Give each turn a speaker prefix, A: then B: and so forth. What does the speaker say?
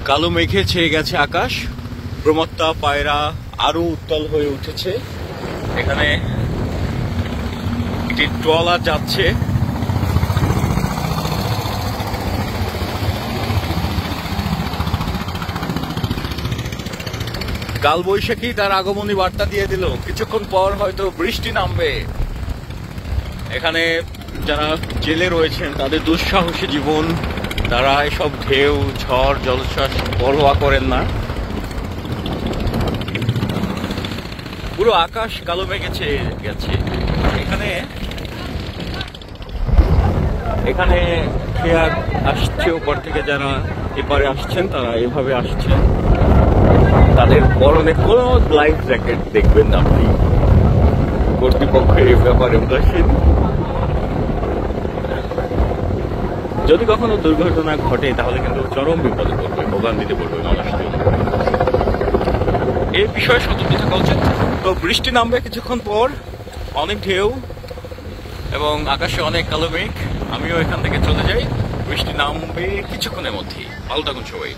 A: কালো মেঘে ছেয়ে গেছে আকাশ, প্রমত্তা পায়রা আরো উত্তাল হয়ে উঠেছে। এখানে একটি ট্রলার যাচ্ছে। কালবৈশাখী তার আগমনী বার্তা দিয়ে দিল, কিছুক্ষণ পর হয়তো বৃষ্টি নামবে। এখানে যারা জেলে রয়েছেন তাদের দুঃসাহসী জীবন, তারা এসব ঢেউ ঝড় জলোচ্ছ্বাস পরোয়া করেন না। পুরো আকাশ কালো মেঘে ছেয়ে গেছে। এখানে এখানে ফেয়ার আসছে, ওপর থেকে যারা এপারে আসছেন তারা এভাবে আসছেন। তাদের পরনে কোনো লাইফ জ্যাকেট দেখবেন না আপনি। কর্তৃপক্ষের এই ব্যাপারে উদাসীন। যদি কখনো দুর্ঘটনা ঘটে তাহলে কিন্তু চরম বিপদে পড়বে, ভোগান্তিতে পড়বে মানুষকে। এই বিষয়ে সতর্ক থাকা উচিত। তো বৃষ্টি নামবে কিছুক্ষণ পর, অনেক ঢেউ এবং আকাশে অনেক কালো মেঘ। আমিও এখান থেকে চলে যাই, বৃষ্টি নামবে কিছুক্ষণের মধ্যেই। ভালো থাকুন সবাই।